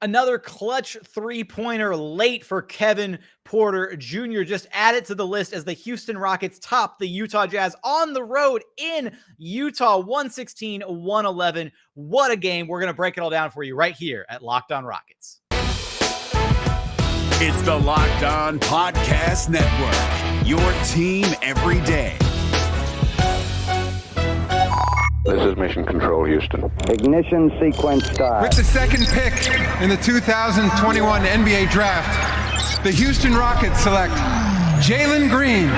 Another clutch three-pointer late for Kevin Porter Jr. Just add it to the list as the Houston Rockets top the Utah Jazz on the road in Utah, 116-111. What a game. We're going to break it all down for you right here at Locked On Rockets. It's the Locked On Podcast Network, your team every day. This is Mission Control, Houston. Ignition sequence start. With the second pick in the 2021 NBA Draft, the Houston Rockets select Jalen Green.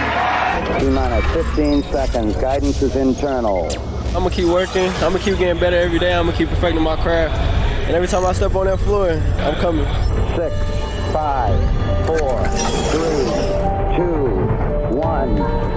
T-minus 15 seconds. Guidance is internal. I'm going to keep working. I'm going to keep getting better every day. I'm going to keep perfecting my craft. And every time I step on that floor, I'm coming. 6, 5, 4, 3, 2, 1.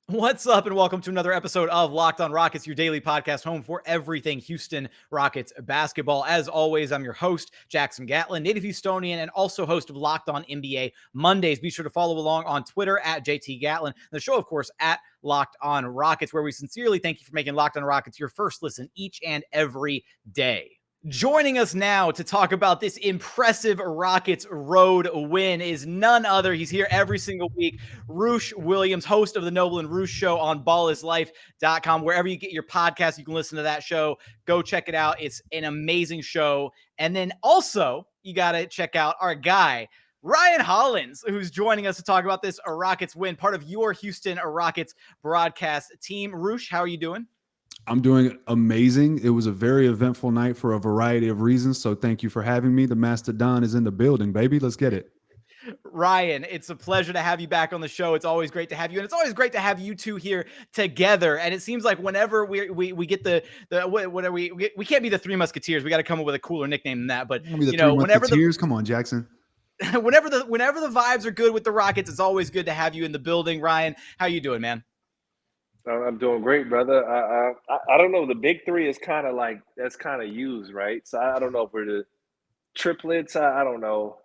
What's up, and welcome to another episode of Locked On Rockets, your daily podcast home for everything Houston Rockets basketball. As always, I'm your host, Jackson Gatlin, native Houstonian, and also host of Locked On NBA Mondays. Be sure to follow along on Twitter at JT Gatlin. The show, of course, at Locked On Rockets, where we sincerely thank you for making Locked On Rockets your first listen each and every day. Joining us now to talk about this impressive Rockets road win is none other. He's here every single week. Roosh Williams, host of the Noble and Roosh Show on ballislife.com. Wherever you get your podcast, you can listen to that show. Go check it out. It's an amazing show. And then also, you got to check out our guy, Ryan Hollins, who's joining us to talk about this Rockets win, part of your Houston Rockets broadcast team. Roosh, how are you doing? I'm doing amazing. It was a very eventful night for a variety of reasons, so thank you for having me. The Mastodon is in the building, baby. Let's get it. Ryan, it's a pleasure to have you back on the show. It's always great to have you, and it's always great to have you two here together. And it seems like whenever we get the what are we can't be the Three Musketeers. We got to come up with a cooler nickname than that. But you know, whenever come on, Jackson. whenever the vibes are good with the Rockets, it's always good to have you in the building. Ryan, how you doing, man? I'm doing great, brother. I don't know. The big three is kind of like that's kind of used, right? So I don't know if we're the triplets. I don't know.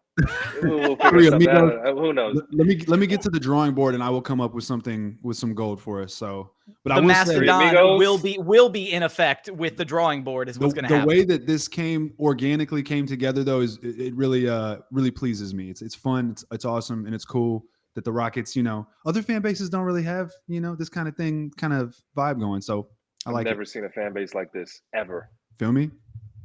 We'll figure something out. Who knows? Let me get to the drawing board, and I will come up with something with some gold for us. So, but the Mastodon will be in effect with the drawing board. Is what's going to happen. The way that this organically came together, though, is it really pleases me. It's fun. It's awesome, and it's cool that the Rockets, other fan bases don't really have, this kind of vibe going. So I've never seen a fan base like this ever. Feel me?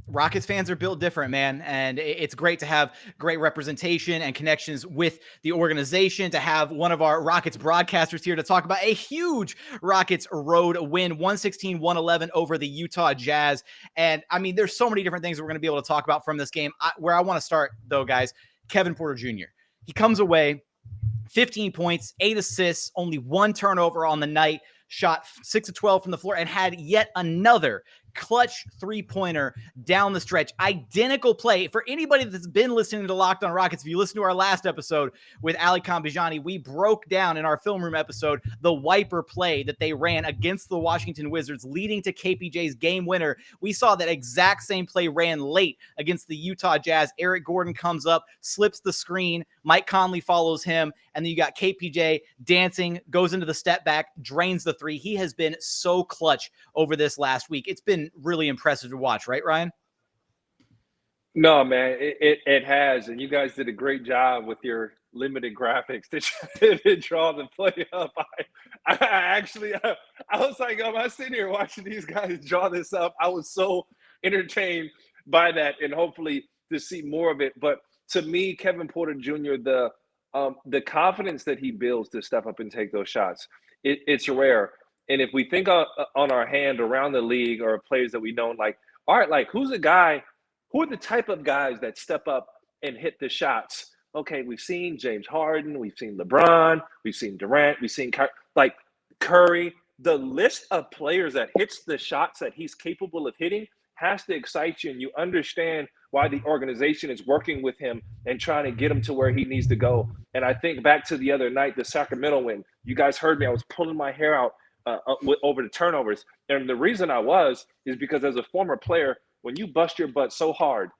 Rockets fans are built different, man. And it's great to have great representation and connections with the organization, to have one of our Rockets broadcasters here to talk about a huge Rockets road win, 116-111 over the Utah Jazz. And I mean, there's so many different things we're going to be able to talk about from this game. Where I want to start, though, guys, Kevin Porter Jr. He comes away 15 points, 8 assists, only 1 turnover on the night, shot 6 of 12 from the floor, and had yet another clutch three-pointer down the stretch. Identical play. For anybody that's been listening to Locked On Rockets, if you listen to our last episode with Ali Kambijani, we broke down in our film room episode the wiper play that they ran against the Washington Wizards, leading to KPJ's game winner. We saw that exact same play ran late against the Utah Jazz. Eric Gordon comes up, slips the screen, Mike Conley follows him, and then you got KPJ dancing, goes into the step back, drains the three. He has been so clutch over this last week. It's been really impressive to watch, right, Ryan? No, man, it has, and you guys did a great job with your limited graphics to draw the play up. I was like, am I sitting here watching these guys draw this up? I was so entertained by that, and hopefully to see more of it. But to me, Kevin Porter Jr., the confidence that he builds to step up and take those shots, it's rare. And if we think on our hand around the league or players that we know, like, all right, like who are the type of guys that step up and hit the shots? Okay, we've seen James Harden, we've seen LeBron, we've seen Durant, we've seen Curry. The list of players that hits the shots that he's capable of hitting has to excite you, and you understand why the organization is working with him and trying to get him to where he needs to go. And I think back to the other night, the Sacramento win. You guys heard me. I was pulling my hair out over the turnovers. And the reason I was is because as a former player, when you bust your butt so hard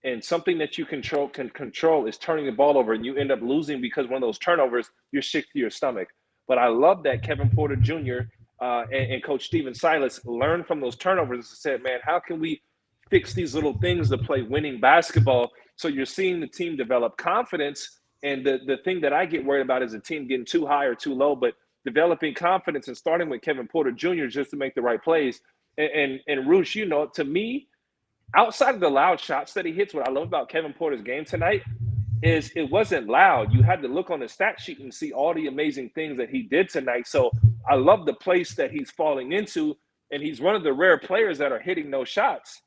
and something that you can control is turning the ball over and you end up losing because one of those turnovers, you're sick to your stomach. But I love that Kevin Porter Jr., and Coach Steven Silas learned from those turnovers and said, man, how can we fix these little things to play winning basketball? So you're seeing the team develop confidence. And the thing that I get worried about is a team getting too high or too low, but developing confidence and starting with Kevin Porter Jr. just to make the right plays. And Roosh, you know, to me, outside of the loud shots that he hits, what I love about Kevin Porter's game tonight is it wasn't loud. You had to look on the stat sheet and see all the amazing things that he did tonight. So I love the place that he's falling into, and he's one of the rare players that are hitting those shots.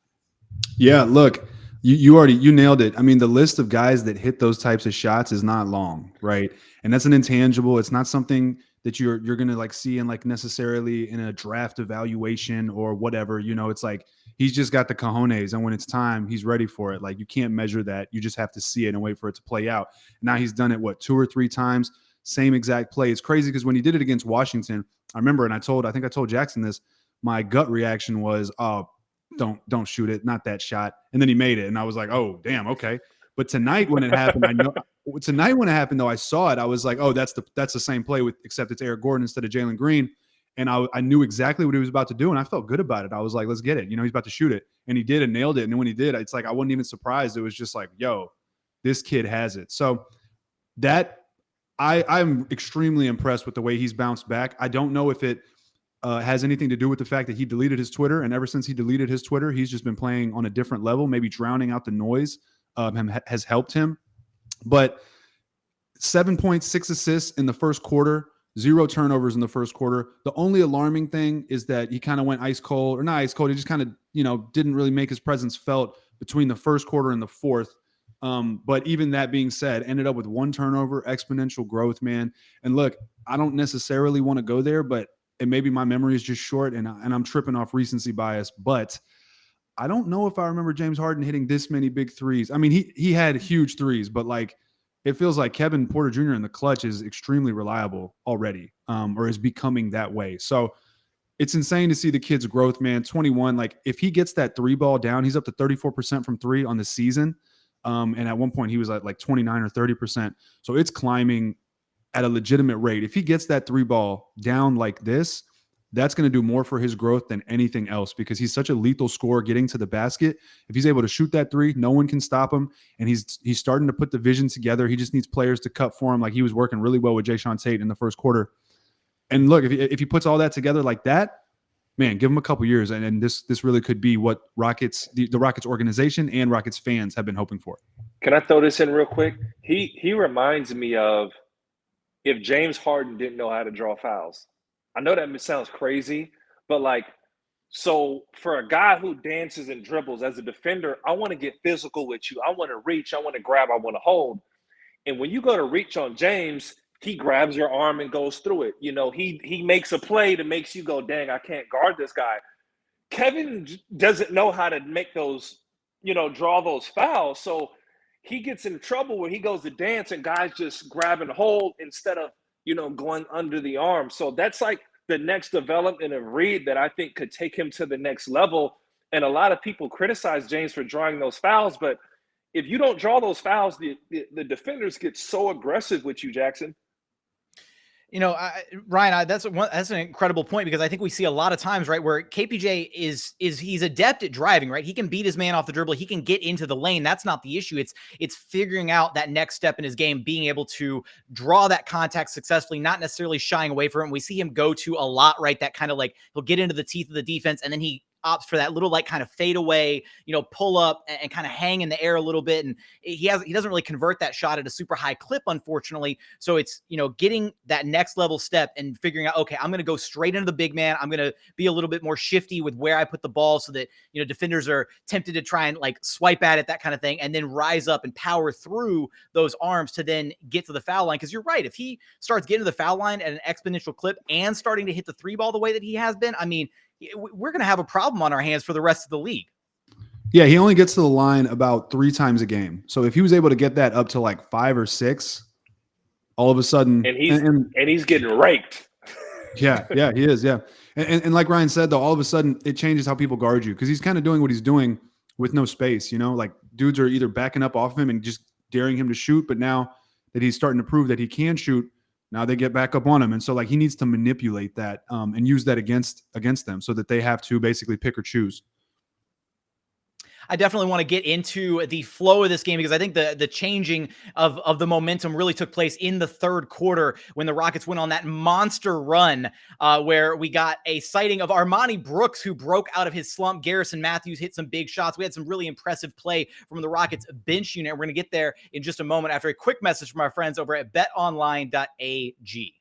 Yeah, look, you nailed it. I mean, the list of guys that hit those types of shots is not long, right? And that's an intangible. It's not something that you're going to like see in like necessarily in a draft evaluation or whatever. You know, it's like he's just got the cojones, and when it's time, he's ready for it. Like you can't measure that. You just have to see it and wait for it to play out. Now he's done it, 2 or 3 times, same exact play. It's crazy because when he did it against Washington, I remember, and I think I told Jackson this, my gut reaction was, oh, don't shoot it, not that shot. And then he made it, and I was like, oh, damn, okay. But tonight when it happened, though, I saw it. I was like, oh, that's the same play except it's Eric Gordon instead of Jalen Green. And I knew exactly what he was about to do, and I felt good about it. I was like, let's get it. You know, he's about to shoot it, and he did and nailed it. And then when he did, it's like I wasn't even surprised. It was just like, yo, this kid has it. So that I'm extremely impressed with the way he's bounced back. I don't know if it has anything to do with the fact that he deleted his Twitter, and ever since he deleted his Twitter, he's just been playing on a different level. Maybe drowning out the noise has helped him. But 7.6 assists in the first quarter, 0 turnovers in the first quarter. The only alarming thing is that he kind of went ice cold, or not ice cold. He just kind of, didn't really make his presence felt between the first quarter and the fourth. But even that being said, ended up with 1 turnover, exponential growth, man. And look, I don't necessarily want to go there, but and maybe my memory is just short and I'm tripping off recency bias, but I don't know if I remember James Harden hitting this many big threes. I mean, he had huge threes, but like it feels like Kevin Porter Jr. in the clutch is extremely reliable already, or is becoming that way. So it's insane to see the kid's growth, man. 21, like if he gets that 3 ball down, he's up to 34% from 3 on the season. And at one point he was at like 29 or 30%. So it's climbing at a legitimate rate. If he gets that 3 ball down like this, that's going to do more for his growth than anything else, because he's such a lethal scorer getting to the basket. If he's able to shoot that 3, no one can stop him. And he's starting to put the vision together. He just needs players to cut for him. Like he was working really well with Jae'Sean Tate in the first quarter. And look, if he puts all that together like that, man, give him a couple years. And this really could be what the Rockets organization and Rockets fans have been hoping for. Can I throw this in real quick? He reminds me of if James Harden didn't know how to draw fouls. I know that sounds crazy, but like, so for a guy who dances and dribbles as a defender, I want to get physical with you. I want to reach, I want to grab, I want to hold. And when you go to reach on James, he grabs your arm and goes through it. You know, he makes a play that makes you go, dang, I can't guard this guy. Kevin doesn't know how to make those, draw those fouls. So he gets in trouble where he goes to dance and guys just grab and hold instead of, going under the arm. So that's like the next development of Reed that I think could take him to the next level. And a lot of people criticize James for drawing those fouls, but if you don't draw those fouls, the defenders get so aggressive with you, Jackson. Ryan, that's an incredible point, because I think we see a lot of times, right, where KPJ he's adept at driving, right? He can beat his man off the dribble. He can get into the lane. That's not the issue. It's figuring out that next step in his game, being able to draw that contact successfully, not necessarily shying away from it. We see him go to a lot, right? That kind of like he'll get into the teeth of the defense, and then he opts for that little like kind of fade away, pull up and kind of hang in the air a little bit. And he doesn't really convert that shot at a super high clip, unfortunately. So it's, getting that next level step and figuring out, okay, I'm going to go straight into the big man. I'm going to be a little bit more shifty with where I put the ball so that, defenders are tempted to try and like swipe at it, that kind of thing, and then rise up and power through those arms to then get to the foul line. Cause you're right. If he starts getting to the foul line at an exponential clip and starting to hit the 3 ball the way that he has been, I mean, we're going to have a problem on our hands for the rest of the league. Yeah, he only gets to the line about 3 times a game. So if he was able to get that up to like 5 or 6, all of a sudden, and he's getting raked. Yeah, he is. Yeah, and like Ryan said, though, all of a sudden it changes how people guard you, because he's kind of doing what he's doing with no space. Like dudes are either backing up off of him and just daring him to shoot. But now that he's starting to prove that he can shoot, Now they get back up on him. And so like he needs to manipulate that and use that against them so that they have to basically pick or choose. I definitely want to get into the flow of this game because I think the changing of the momentum really took place in the third quarter when the Rockets went on that monster run where we got a sighting of Armoni Brooks, who broke out of his slump. Garrison Mathews hit some big shots. We had some really impressive play from the Rockets bench unit. We're going to get there in just a moment after a quick message from our friends over at betonline.ag.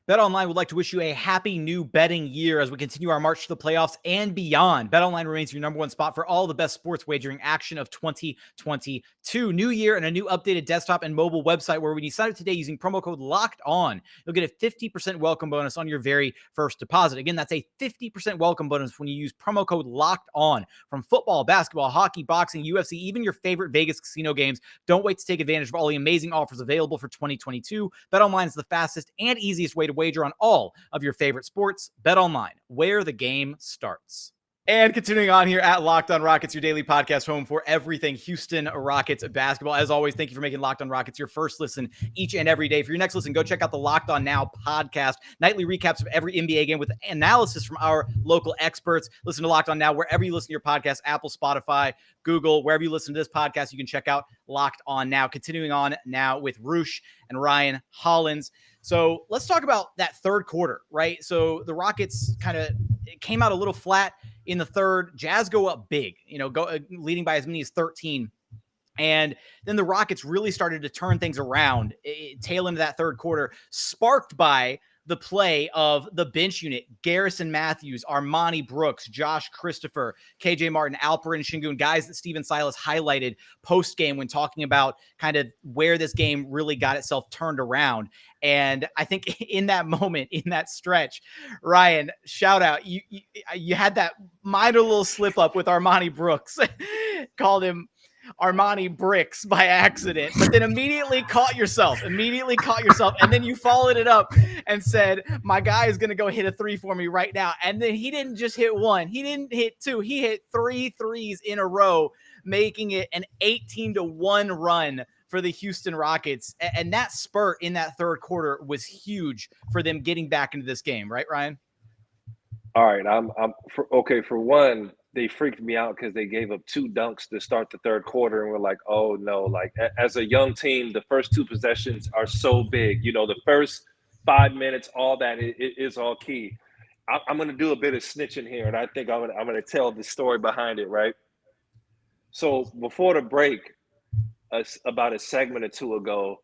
BetOnline would like to wish you a happy new betting year as we continue our march to the playoffs and beyond. BetOnline remains your number one spot for all the best sports wagering action of 2022. New year and a new updated desktop and mobile website where when you sign up today using promo code LOCKEDON, you'll get a 50% welcome bonus on your very first deposit. Again, that's a 50% welcome bonus when you use promo code LOCKEDON. From football, basketball, hockey, boxing, UFC, even your favorite Vegas casino games. Don't wait to take advantage of all the amazing offers available for 2022. BetOnline is the fastest and easiest way to wager on all of your favorite sports. BetOnline, where the game starts. And continuing on here at Locked On Rockets, your daily podcast home for everything Houston Rockets basketball. As always, thank you for making Locked On Rockets your first listen each and every day. For your next listen, go check out the Locked On Now podcast. Nightly recaps of every NBA game with analysis from our local experts. Listen to Locked On Now wherever you listen to your podcast, Apple, Spotify, Google, wherever you listen to this podcast, you can check out Locked On Now. Continuing on now with Roosh and Ryan Hollins. So let's talk about that third quarter, right? So the Rockets kind of came out a little flat in the third. Jazz go up big, leading by as many as 13. And then the Rockets really started to turn things around tail into that third quarter, sparked by the play of the bench unit: Garrison Mathews, Armoni Brooks, Josh Christopher, KJ Martin, Alperen Şengün, guys that Steven Silas highlighted post-game when talking about kind of where this game really got itself turned around. And I think in that moment, in that stretch, Ryan, shout out, you had that minor little slip up with Armoni Brooks, called him Armoni Bricks by accident, but then immediately caught yourself, and then you followed it up and said, my guy is going to go hit a three for me right now. And then he didn't just hit one, he didn't hit two, he hit 3 threes in a row, making it an 18-1 run for the Houston Rockets. And that spurt in that third quarter was huge for them getting back into this game, right, Ryan? All right, for one, they freaked me out because they gave up 2 dunks to start the third quarter, and we're like, oh no, like as a young team, the first 2 possessions are so big. The first 5 minutes, all that is all key. I'm going to do a bit of snitching here, and I think I'm going to tell the story behind it, right? So before the break, about a segment or 2 ago,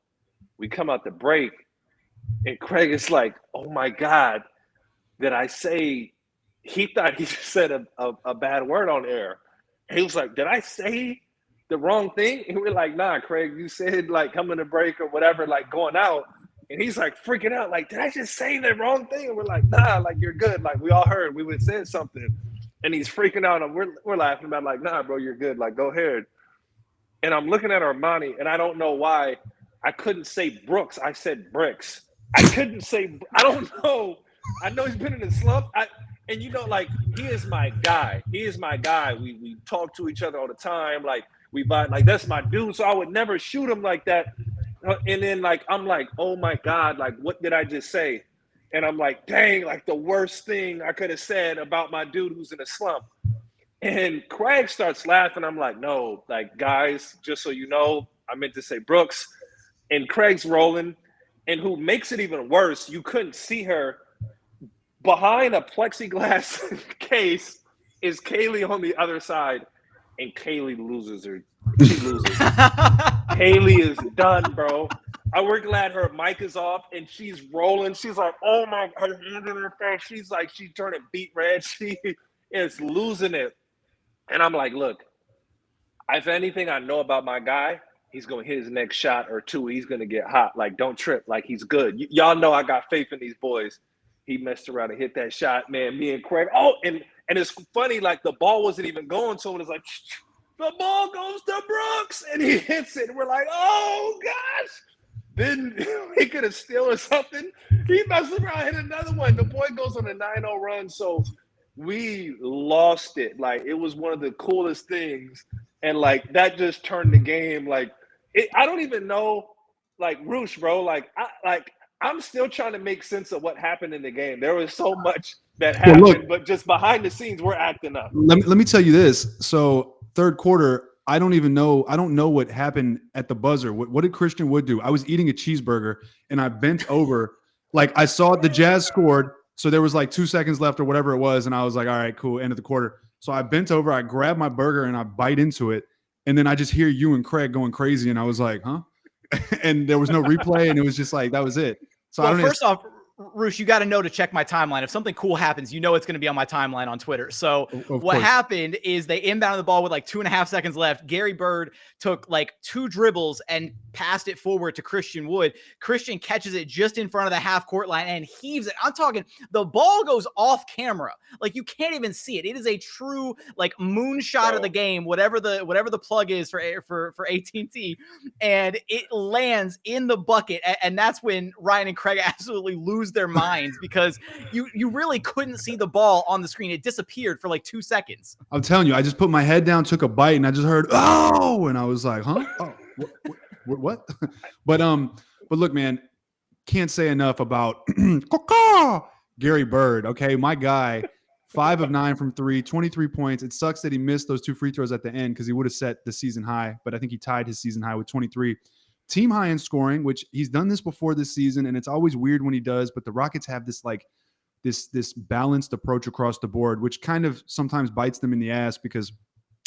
we come out the break, and Craig is like, oh my God, did I say? He thought he just said a bad word on air. He was like, did I say the wrong thing? And we're like, nah, Craig, you said like coming to break or whatever, like going out. And he's like freaking out, like, did I just say the wrong thing? And we're like, nah, like you're good. Like we all heard, we would have said something. And he's freaking out, and we're laughing about like, nah, bro, you're good. Like, go ahead. And I'm looking at Armoni, and I don't know why I couldn't say Brooks. I said Bricks. I don't know. I know he's been in a slump. And like, he is my guy. We talk to each other all the time. Like we buy, like that's my dude. So I would never shoot him like that. And then like, I'm like, oh my God, like what did I just say? And I'm like, dang, like the worst thing I could have said about my dude who's in a slump. And Craig starts laughing. I'm like, no, like guys, just so you know, I meant to say Brooks. And Craig's rolling. And who makes it even worse, you couldn't see her. Behind a plexiglass case is Kaylee on the other side, and Kaylee loses her. She loses. Kaylee is done, bro. We're glad her mic is off, and she's rolling. She's like, oh my, her hand in her face. She's like, she's turning beet red. She is losing it. And I'm like, look, if anything I know about my guy, he's going to hit his next shot or 2. He's going to get hot. Like, don't trip. Like, he's good. Y'all know I got faith in these boys. He messed around and hit that shot, man. Me and Craig. Oh, and it's funny, like the ball wasn't even going, so it was like, the ball goes to Brooks, and he hits it. And we're like, oh gosh. Then he could have steal or something. He messed around, hit another one. The boy goes on a 9-0 run. So we lost it. Like it was one of the coolest things. And like that just turned the game. Like I don't even know, like Roosh, bro. I'm still trying to make sense of what happened in the game. There was so much that happened, but just behind the scenes, we're acting up. Let me tell you this. So third quarter, I don't know what happened at the buzzer. What did Christian Wood do? I was eating a cheeseburger and I bent over. Like I saw the Jazz scored. So there was like 2 seconds left or whatever it was. And I was like, all right, cool. End of the quarter. So I bent over, I grabbed my burger and I bite into it. And then I just hear you and Craig going crazy. And I was like, huh? And there was no replay. And it was just like, that was it. So well, first off, Roosh, you got to know to check my timeline. If something cool happens, you know it's going to be on my timeline on Twitter. So what happened is they inbounded the ball with like 2.5 seconds left. Gary Bird took like 2 dribbles and passed it forward to Christian Wood. Christian catches it just in front of the half court line and heaves it. I'm talking, the ball goes off camera. Like you can't even see it. It is a true like moonshot of the game, whatever the plug is for AT&T, and it lands in the bucket. And that's when Ryan and Craig absolutely lose their minds because you really couldn't see the ball on the screen. It disappeared for like 2 seconds. I'm telling you, I just put my head down, took a bite, and I just heard, oh, and I was like, huh? Oh, what? But look, man, can't say enough about Gary Bird. Okay, my guy, 5 of 9 from 3, 23 points. It sucks that he missed those 2 free throws at the end because he would have set the season high, but I think he tied his season high with 23. Team high in scoring, which he's done this before this season, and it's always weird when he does, but the Rockets have this like this balanced approach across the board, which kind of sometimes bites them in the ass because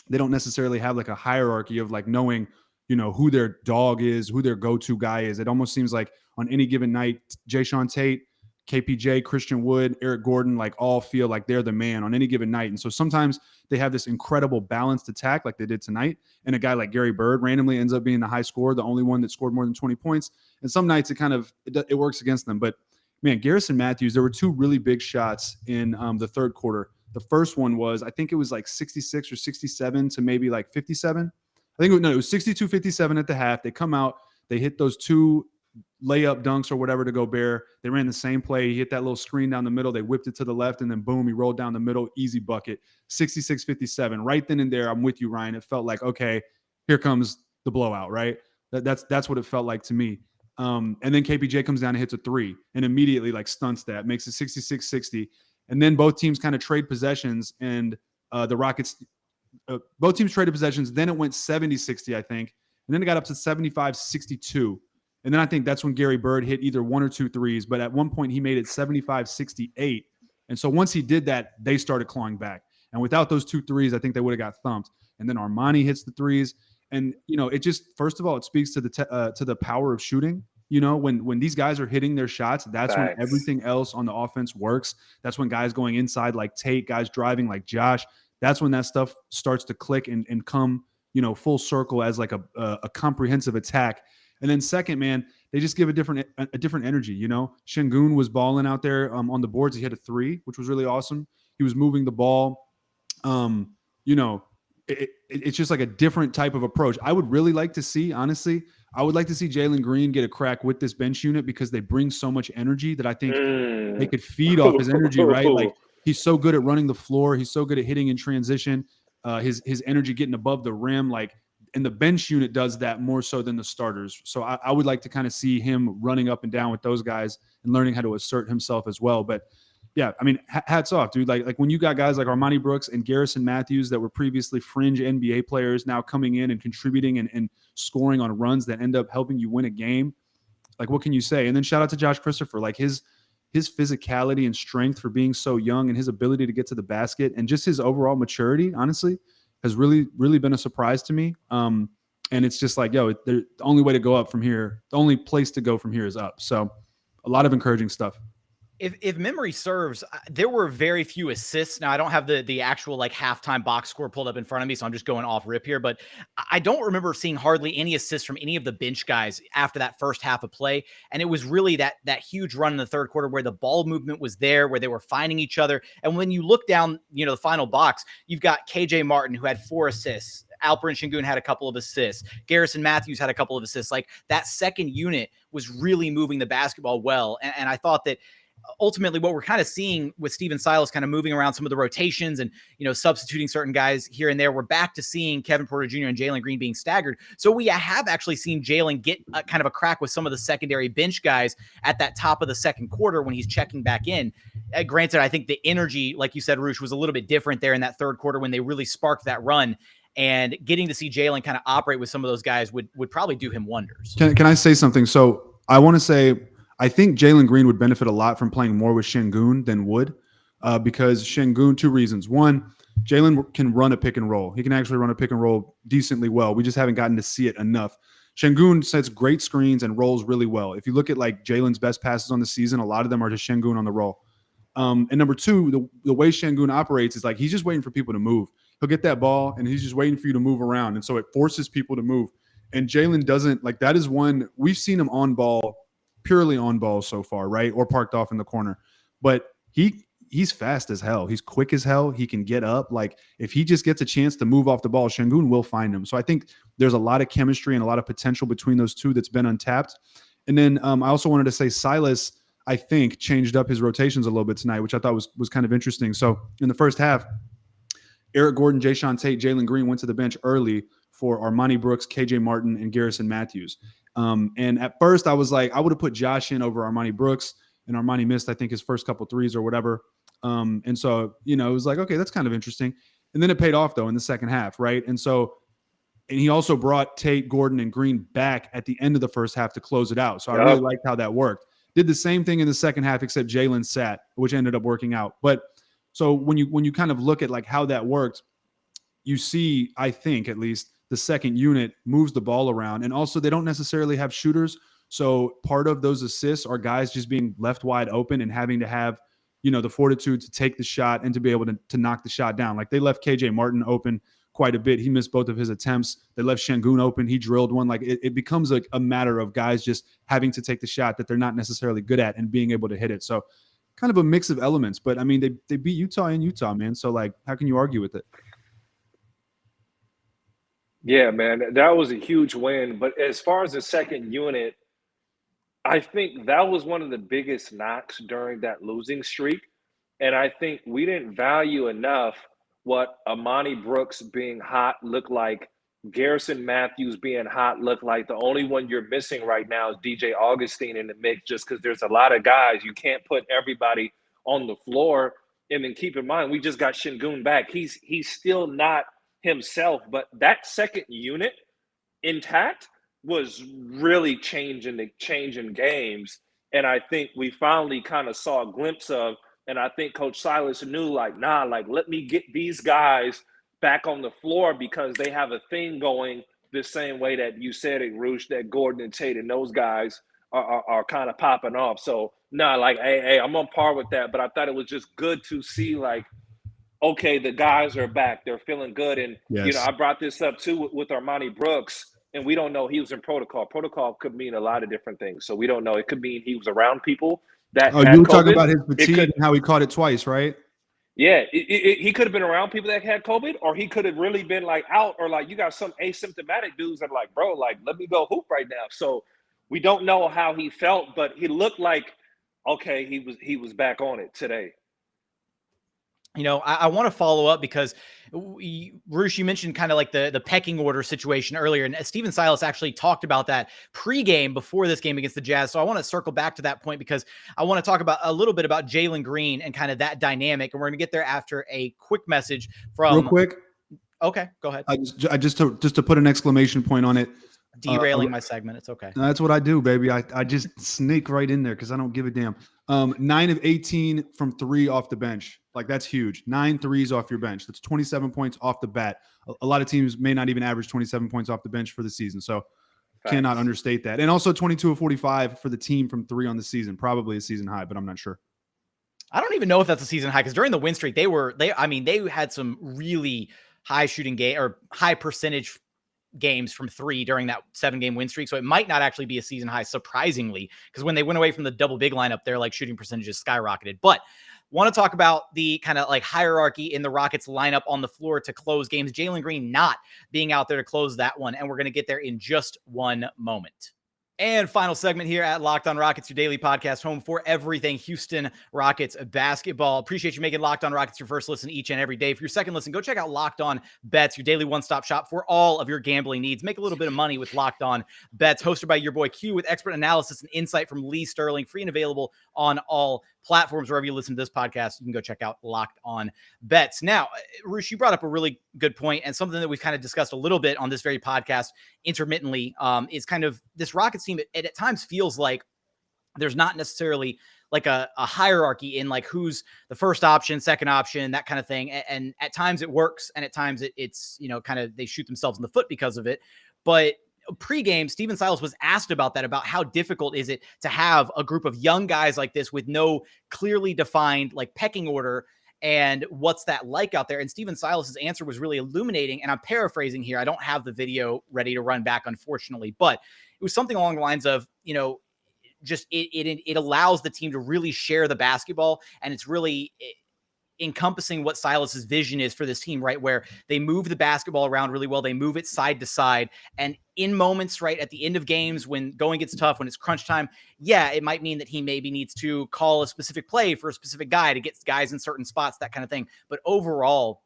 they don't necessarily have like a hierarchy of like knowing, you know, who their dog is, who their go-to guy is. It almost seems like on any given night, Jae'Sean Tate, KPJ, Christian Wood, Eric Gordon, like all feel like they're the man on any given night. And so sometimes they have this incredible balanced attack like they did tonight. And a guy like Gary Bird randomly ends up being the high scorer, the only one that scored more than 20 points. And some nights it works against them. But man, Garrison Mathews, there were 2 really big shots in the third quarter. The first one was, I think it was like 66 or 67 to maybe like 57. It was 62-57 at the half. They come out, they hit those 2 layup dunks or whatever to Gobert. They ran the same play. He hit that little screen down the middle. They whipped it to the left, and then boom, he rolled down the middle. Easy bucket. 66-57. Right then and there, I'm with you, Ryan. It felt like, okay, here comes the blowout, right? That's what it felt like to me. And then KPJ comes down and hits a 3 and immediately like stunts that, makes it 66-60. And then both teams kind of trade possessions, and the Rockets, both teams traded possessions. Then it went 70-60, I think. And then it got up to 75-62. And then I think that's when Gary Bird hit either 1 or 2 threes. But at one point, he made it 75-68. And so once he did that, they started clawing back. And without those 2 threes, I think they would have got thumped. And then Armoni hits the threes. And, you know, it just, first of all, it speaks to the power of shooting. You know, when these guys are hitting their shots, that's when everything else on the offense works. That's when guys going inside like Tate, guys driving like Josh, that's when that stuff starts to click and come, you know, full circle as like a comprehensive attack. And then second, man, they just give a different energy. You know, Şengün was balling out there on the boards. He hit a 3, which was really awesome. He was moving the ball. You know, it's just like a different type of approach. I would really like to see, honestly, I would like to see Jalen Green get a crack with this bench unit because they bring so much energy that I think they could feed off his energy, right? Like he's so good at running the floor. He's so good at hitting in transition. His energy getting above the rim, like, and the bench unit does that more so than the starters. So I would like to kind of see him running up and down with those guys and learning how to assert himself as well. But yeah, I mean, hats off, dude. Like when you got guys like Armoni Brooks and Garrison Mathews that were previously fringe NBA players now coming in and contributing and scoring on runs that end up helping you win a game, like what can you say? And then shout out to Josh Christopher, like his physicality and strength for being so young and his ability to get to the basket and just his overall maturity, honestly, has really, really been a surprise to me. And it's just like, yo, the only way to go up from here, the only place to go from here is up. So a lot of encouraging stuff. If memory serves, there were very few assists. Now, I don't have the actual like halftime box score pulled up in front of me, so I'm just going off rip here. But I don't remember seeing hardly any assists from any of the bench guys after that first half of play. And it was really that huge run in the third quarter where the ball movement was there, where they were finding each other. And when you look down, you know, the final box, you've got KJ Martin, who had 4 assists. Alperen Şengün had a couple of assists. Garrison Mathews had a couple of assists. Like that second unit was really moving the basketball well. And I thought that ultimately what we're kind of seeing with Steven Silas kind of moving around some of the rotations and, substituting certain guys here and there, we're back to seeing Kevin Porter Jr. and Jalen Green being staggered. So we have actually seen Jalen get kind of a crack with some of the secondary bench guys at that top of the second quarter when he's checking back in. Granted, I think the energy, like you said, Roosh, was a little bit different there in that third quarter when they really sparked that run. And getting to see Jalen kind of operate with some of those guys would probably do him wonders. Can I say something? So I want to say, I think Jalen Green would benefit a lot from playing more with Şengün than Wood, because Şengün, two reasons. One, Jalen can run a pick and roll. He can actually run a pick and roll decently well. We just haven't gotten to see it enough. Şengün sets great screens and rolls really well. If you look at like Jalen's best passes on the season, a lot of them are to Şengün on the roll. And number two, the way Şengün operates is like he's just waiting for people to move. He'll get that ball and he's just waiting for you to move around. And so it forces people to move. And Jalen doesn't, like, that is one, we've seen him on ball, purely on ball so far, right? Or parked off in the corner. But he's fast as hell. He's quick as hell. He can get up. Like, if he just gets a chance to move off the ball, Şengün will find him. So I think there's a lot of chemistry and a lot of potential between those two that's been untapped. And then I also wanted to say Silas, I think, changed up his rotations a little bit tonight, which I thought was kind of interesting. So in the first half, Eric Gordon, Jae'Sean Tate, Jalen Green went to the bench early for Armoni Brooks, KJ Martin, and Garrison Mathews. And at first I was like, I would have put Josh in over Armoni Brooks, and Armoni missed, I think, his first couple threes or whatever. And so, it was like, okay, that's kind of interesting. And then it paid off, though, in the second half, right? And he also brought Tate, Gordon, and Green back at the end of the first half to close it out. So I really liked how that worked. Did the same thing in the second half, except Jalen sat, which ended up working out. But so when you kind of look at like how that worked, you see, I think at least, the second unit moves the ball around, and also they don't necessarily have shooters. So part of those assists are guys just being left wide open and having to have, the fortitude to take the shot and to be able to knock the shot down. Like, they left KJ Martin open quite a bit. He missed both of his attempts. They left Şengün open. He drilled one. Like, it becomes like a matter of guys just having to take the shot that they're not necessarily good at and being able to hit it. So kind of a mix of elements, but I mean, they beat Utah in Utah, man. So like, how can you argue with it? Yeah, man, that was a huge win. But as far as the second unit, I think that was one of the biggest knocks during that losing streak. And I think we didn't value enough what Armoni Brooks being hot looked like, Garrison Mathews being hot looked like. The only one you're missing right now is DJ Augustine in the mix, just because there's a lot of guys. You can't put everybody on the floor. And then keep in mind, we just got Şengün back. He's still not himself, but that second unit intact was really changing games. And I think we finally kind of saw a glimpse of, and I think Coach Silas knew, like, let me get these guys back on the floor, because they have a thing going the same way that you said it, Roosh, that Gordon and Tate and those guys are kind of popping off. So hey, I'm on par with that. But I thought it was just good to see, like, okay, the guys are back. They're feeling good. And, yes. I brought this up too with Armoni Brooks, and we don't know he was in protocol. Protocol could mean a lot of different things. So we don't know. It could mean he was around people that had you were COVID. talking about his fatigue and how he caught it twice, right? Yeah, he could have been around people that had COVID, or he could have really been like out, or like you got some asymptomatic dudes that are like, bro, like, let me go hoop right now. So we don't know how he felt, but he looked like, okay, he was back on it today. I want to follow up because, Roosh, you mentioned kind of like the pecking order situation earlier, and Steven Silas actually talked about that pregame before this game against the Jazz. So I want to circle back to that point because I want to talk about a little bit about Jalen Green and kind of that dynamic, and we're going to get there after a quick message from. Real quick. Okay, go ahead. I just to put an exclamation point on it. Derailing my segment. It's okay. That's what I do, baby. I just sneak right in there because I don't give a damn. 9 of 18 from 3 off the bench. Like, that's huge. 9 threes off your bench. That's 27 points off the bat. A lot of teams may not even average 27 points off the bench for the season. So cannot understate that. And also 22 of 45 for the team from 3 on the season. Probably a season high, but I'm not sure. I don't even know if that's a season high, because during the win streak, they had some really high shooting game or high percentage games from 3 during that 7-game win streak. So it might not actually be a season high, surprisingly, because when they went away from the double big lineup, their like shooting percentages skyrocketed. But want to talk about the kind of like hierarchy in the Rockets lineup on the floor to close games. Jalen Green not being out there to close that one. And we're going to get there in just one moment. And final segment here at Locked On Rockets, your daily podcast home for everything Houston Rockets basketball. Appreciate you making Locked On Rockets your first listen each and every day. For your second listen, go check out Locked On Bets, your daily one-stop shop for all of your gambling needs. Make a little bit of money with Locked On Bets, hosted by your boy Q, with expert analysis and insight from Lee Sterling, free and available on all platforms. Wherever you listen to this podcast, you can go check out Locked On Bets. Now, Roosh, you brought up a really good point, and something that we've kind of discussed a little bit on this very podcast intermittently is kind of this Rockets team. It at times feels like there's not necessarily like a hierarchy in like who's the first option, second option, that kind of thing. And at times it works, and at times it's, you know, kind of they shoot themselves in the foot because of it. But pregame, Stephen Silas was asked about that, about how difficult is it to have a group of young guys like this with no clearly defined like pecking order, and what's that like out there? And Stephen Silas's answer was really illuminating. And I'm paraphrasing here. I don't have the video ready to run back, unfortunately, but it was something along the lines of, you know, just it allows the team to really share the basketball, and it's really encompassing what Silas's vision is for this team, right? Where they move the basketball around really well. They move it side to side. And in moments, right, at the end of games, when going gets tough, when it's crunch time, yeah, it might mean that he maybe needs to call a specific play for a specific guy to get guys in certain spots, that kind of thing. But overall,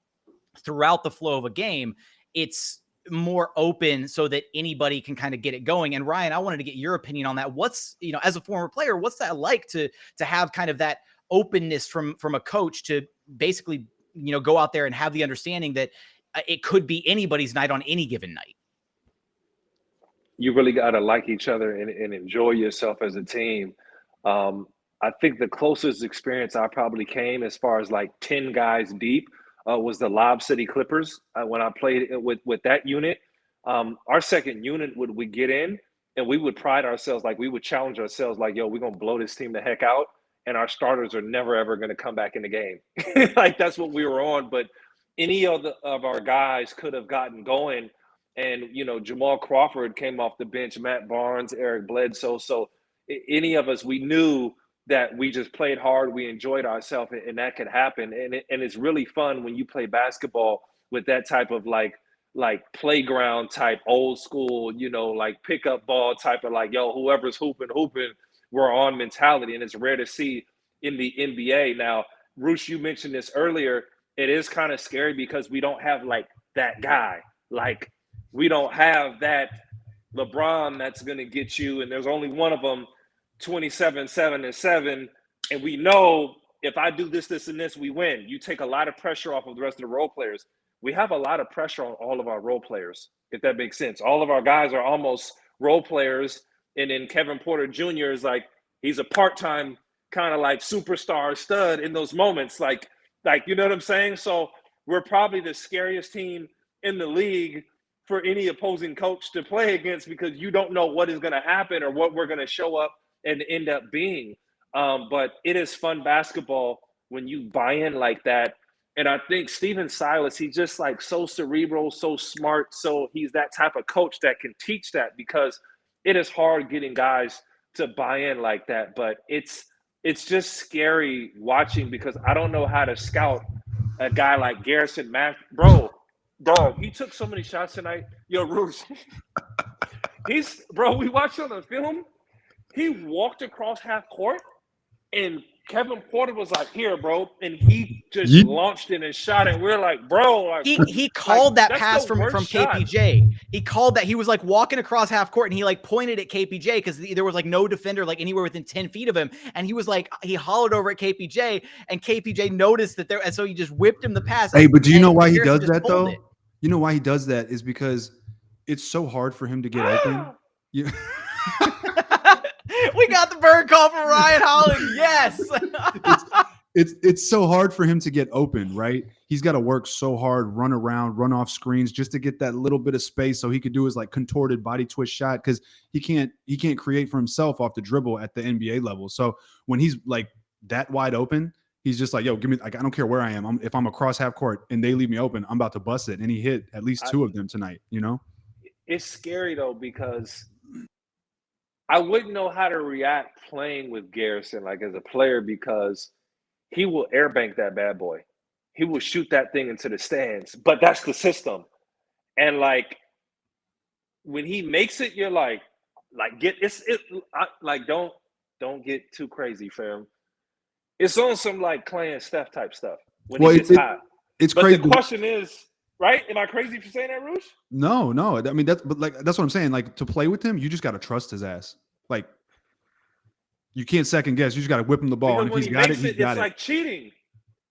throughout the flow of a game, it's more open so that anybody can kind of get it going. And Ryan, I wanted to get your opinion on that. What's, you know, as a former player, what's that like to have kind of that openness from a coach to basically, you know, go out there and have the understanding that it could be anybody's night on any given night? You really got to like each other and enjoy yourself as a team. I think the closest experience I probably came as far as like 10 guys deep was the Lob City Clippers. When I played with that unit, our second unit we get in and we would pride ourselves, like we would challenge ourselves like, yo, we're going to blow this team the heck out. And our starters are never, ever going to come back in the game. Like that's what we were on. But any of our guys could have gotten going. And, you know, Jamal Crawford came off the bench, Matt Barnes, Eric Bledsoe. So any of us, we knew that we just played hard. We enjoyed ourselves, and that could happen. And it's really fun when you play basketball with that type of like playground type, old school, you know, like pickup ball type of like, yo, whoever's hooping, we're on mentality. And it's rare to see in the NBA. Now, Roosh, you mentioned this earlier. It is kind of scary because we don't have like that guy. Like we don't have that LeBron that's going to get you. And there's only one of them, 27, 7, and 7. And we know if I do this, this, and this, we win. You take a lot of pressure off of the rest of the role players. We have a lot of pressure on all of our role players, if that makes sense. All of our guys are almost role players. And then Kevin Porter Jr. is like, he's a part-time kind of like superstar stud in those moments. Like, you know what I'm saying? So we're probably the scariest team in the league for any opposing coach to play against, because you don't know what is going to happen or what we're going to show up and end up being. But it is fun basketball when you buy in like that. And I think Stephen Silas, he's just like so cerebral, so smart. So he's that type of coach that can teach that, because it is hard getting guys to buy in like that. But it's just scary watching, because I don't know how to scout a guy like Garrison Mathews. Bro, dog, he took so many shots tonight. Yo, Roosh, we watched on the film. He walked across half court, and Kevin Porter was like, here, bro. And he just launched it and shot it. We're like, bro. Like, he called that pass from KPJ. He called that. He was like walking across half court, and he like pointed at KPJ because there was like no defender like anywhere within 10 feet of him. And he was like, he hollered over at KPJ, and KPJ noticed that there. And so he just whipped him the pass. Hey, but do you know why he does that though? You know why he does that is because it's so hard for him to get open. We got the bird call from Ryan Hollins. Yes. It's so hard for him to get open, right? He's got to work so hard, run around, run off screens just to get that little bit of space so he could do his like contorted body twist shot, because he can't create for himself off the dribble at the NBA level. So when he's like that wide open, he's just like, yo, give me, like, I don't care where I am. If I'm across half court and they leave me open, I'm about to bust it. And he hit at least two of them tonight, you know? It's scary though, because I wouldn't know how to react playing with Garrison, like as a player, because he will airbank that bad boy. He will shoot that thing into the stands, but that's the system. And like when he makes it, you're like, Don't get too crazy, fam. It's on some like Clay and Steph type stuff when Well, it gets hot. It's but crazy. The question is, right? Am I crazy for saying that, Roosh? No. I mean, that's what I'm saying. Like, to play with him, you just got to trust his ass. Like, you can't second guess. You just got to whip him the ball. Because And if when he's he got makes it, he's got it's it. like cheating.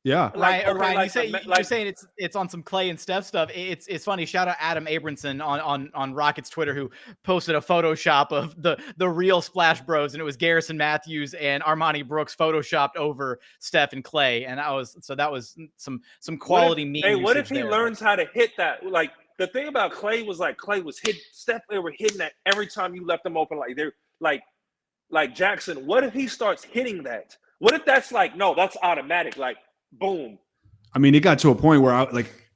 Yeah. Ryan, you're saying it's on some Clay and Steph stuff. It's funny. Shout out Adam Abramson on Rockets Twitter, who posted a Photoshop of the real Splash Bros, and it was Garrison Mathews and Armoni Brooks photoshopped over Steph and Clay, and that was some quality meme. What if he learns how to hit that? Like, the thing about Clay was hitting Steph. They were hitting that every time you left them open. Like they're like Jackson. What if he starts hitting that? What if that's no, that's automatic. Like, boom. I mean, it got to a point where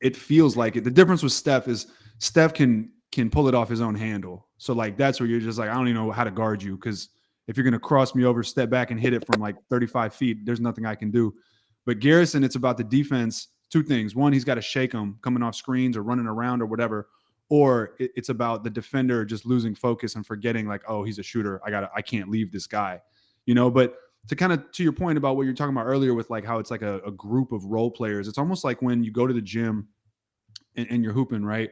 it feels like it. The difference with Steph is Steph can pull it off his own handle. So that's where you're just like, I don't even know how to guard you, because if you're going to cross me over, step back and hit it from 35 feet, there's nothing I can do. But Garrison, it's about the defense. Two things. One, he's got to shake him coming off screens or running around or whatever. Or it's about the defender just losing focus and forgetting oh, he's a shooter. I can't leave this guy, but to your point about what you're talking about earlier with how it's a group of role players. It's almost like when you go to the gym and you're hooping, right?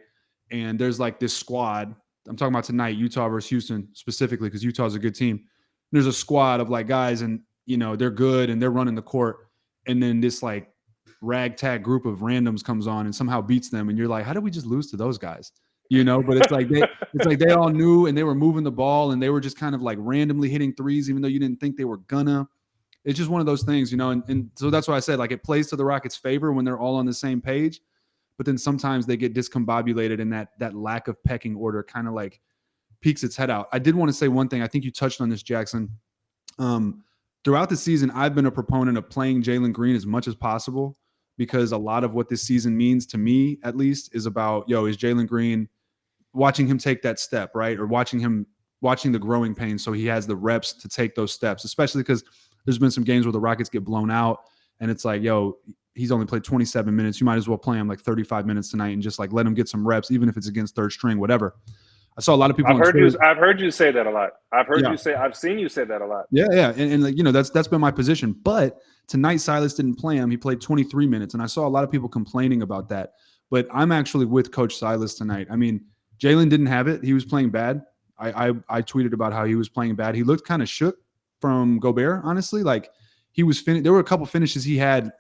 And there's this squad. I'm talking about tonight, Utah versus Houston specifically, because Utah's a good team. There's a squad of guys, and they're good and they're running the court. And then this ragtag group of randoms comes on and somehow beats them. And you're like, how did we just lose to those guys? But it's they all knew, and they were moving the ball, and they were just kind of randomly hitting threes, even though you didn't think they were gonna. It's just one of those things, and so that's why I said it plays to the Rockets' favor when they're all on the same page. But then sometimes they get discombobulated, and that lack of pecking order kind of peeks its head out. I did want to say one thing. I think you touched on this, Jackson. Throughout the season, I've been a proponent of playing Jalen Green as much as possible, because a lot of what this season means to me, at least, is about, is Jalen Green, watching him take that step, right? Or watching the growing pains, so he has the reps to take those steps, especially because there's been some games where the Rockets get blown out, and it's he's only played 27 minutes. You might as well play him 35 minutes tonight and just let him get some reps, even if it's against third string, whatever. I saw a lot of people. I've heard you say that a lot. I've seen you say that a lot. Yeah. And that's been my position. But tonight, Silas didn't play him. He played 23 minutes. And I saw a lot of people complaining about that. But I'm actually with Coach Silas tonight. I mean, Jalen didn't have it. He was playing bad. I tweeted about how he was playing bad. He looked kind of shook from Gobert, honestly. He was there were a couple finishes he had,